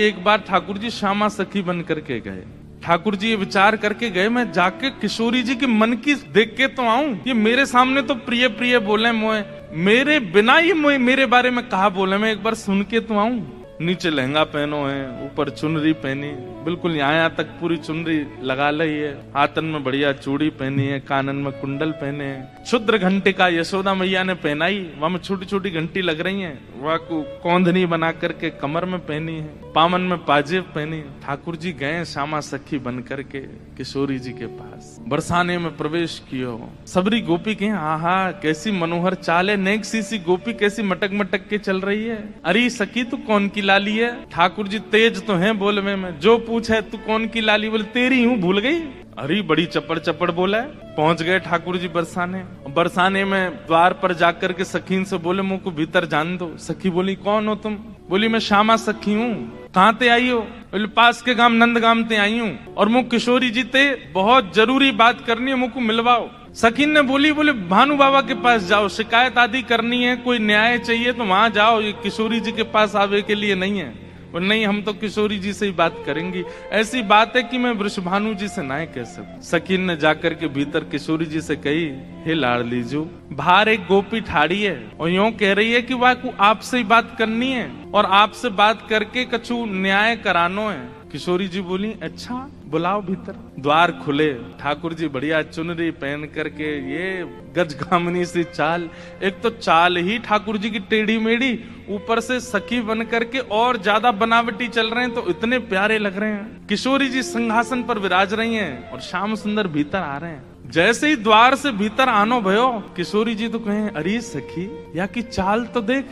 एक बार ठाकुर जी श्यामा सखी बन करके गए। ठाकुर जी ये विचार करके गए, मैं जाके किशोरी जी के मन की देख के तो आऊं। ये मेरे सामने तो प्रिय प्रिय बोले मोए, मेरे बिना ही मोए मेरे बारे में कहा बोले, मैं एक बार सुन के तो आऊं। नीचे लहंगा पहनो है, ऊपर चुनरी पहनी, बिल्कुल यहाँ तक पूरी चुनरी लगा ली है, हाथन में बढ़िया चूड़ी पहनी है, कानन में कुंडल पहने हैं, क्षुद्र घंटे का यशोदा मैया ने पहनाई, वहां में छोटी छोटी घंटी लग रही है, वह को कौंधनी बना करके कमर में पहनी है, पामन में पाजेब पहनी। ठाकुर जी गए श्यामा सखी बन करके किशोरी जी के पास, बरसाने में प्रवेश कियो। सबरी गोपी के आहा कैसी मनोहर चाल है, नेक सी गोपी कैसी मटक मटक के चल रही है। अरे सखी तू कौन की लाली है? ठाकुर जी तेज तो हैं बोलवे में, जो पूछे तू कौन की लाली, बोले तेरी हूँ, भूल गई। अरे बड़ी चपड़ चपड़ बोला है। पहुंच गए ठाकुर जी बरसाने। बरसाने में द्वार पर जाकर के सखीन से बोले मुझको भीतर जान दो। सखी बोली कौन हो तुम? बोली मैं श्यामा सखी हूँ। कहाँ ते आई हो? बोले पास के गांव नंदगाम ते आई हूँ और मुझ किशोरी जी ते बहुत जरूरी बात करनी है, मुझको मिलवाओ। सखीन ने बोली भानु बाबा के पास जाओ, शिकायत आदि करनी है, कोई न्याय चाहिए तो वहां जाओ, ये किशोरी जी के पास आवे के लिए नहीं है। और नहीं हम तो किशोरी जी से ही बात करेंगी, ऐसी बात है कि मैं वृषभानु जी से ना कह सकूं। सकीन ने जाकर के भीतर किशोरी जी से कही, हे लाडली जो बाहर एक गोपी ठाड़ी है और यूं कह रही है कि वह को आपसे ही बात करनी है और आपसे बात करके कछु न्याय करानो है। किशोरी जी बोली अच्छा बुलाओ भीतर। द्वार खुले, ठाकुर जी बढ़िया चुनरी पहन करके, ये गजगामनी सी चाल, एक तो चाल ही ठाकुर जी की टेढ़ी मेढ़ी, ऊपर से सखी बन करके और ज्यादा बनावटी चल रहे हैं तो इतने प्यारे लग रहे हैं। किशोरी जी सिंहासन पर विराज रही हैं और श्याम सुंदर भीतर आ रहे हैं। जैसे ही द्वार से भीतर आनो भयो, किशोरी जी तो कहें अरे सखी या की चाल तो देख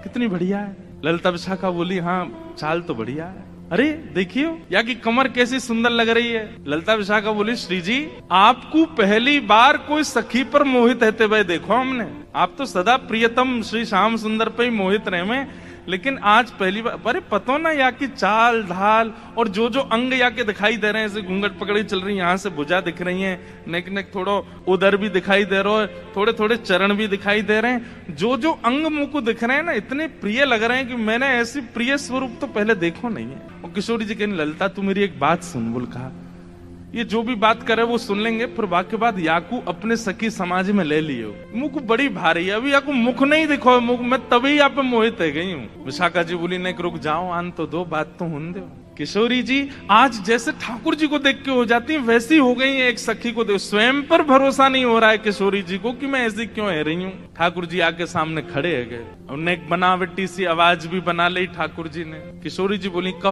कितनी बढ़िया है। ललिता विशाखा बोली हाँ चाल तो बढ़िया है। अरे देखियो या की कमर कैसी सुंदर लग रही है। ललिता विशाखा बोली श्री जी आपको पहली बार कोई सखी पर मोहित रहते हुए देखो हमने। आप तो सदा प्रियतम श्री श्याम सुंदर पे ही मोहित रहे में, लेकिन आज पहली बार। अरे पतो ना या की चाल ढाल और जो जो अंग या के दिखाई दे रहे हैं, ऐसे घूंघट पकड़ी चल रही है, यहाँ से भुजा दिख रही है, नेक नेक थोड़ा उधर भी दिखाई दे रहा है, थोड़े थोड़े चरण भी दिखाई दे रहे हैं, जो जो अंग मुंह को दिख रहे हैं ना इतने प्रिय लग रहे हैं कि मैंने ऐसी प्रिय स्वरूप तो पहले देखो नहीं है। और किशोरी जी कहने ललिता तू मेरी एक बात सुन। बोल कहा ये जो भी बात करे वो सुन लेंगे, फिर वाक्य बाद याकू अपने सखी समाज में ले लियो। मुख बड़ी भारी है, अभी याकू मुख नहीं दिखो, मुख मैं तभी यहाँ पे मोहित है गई हूँ। विशाखा जी बोली नहीं रुक जाओ, आन तो दो, बात तो होने दो। किशोरी जी आज जैसे ठाकुर जी को देख के हो जाती है वैसी हो गई है, एक सखी को देख स्वयं पर भरोसा नहीं हो रहा है किशोरी जी को कि मैं ऐसी क्यों है रही हूँ। ठाकुर जी आके सामने खड़े है गए, उन्हें एक बनावटी सी आवाज भी बना ली ठाकुर जी ने। किशोरी जी बोली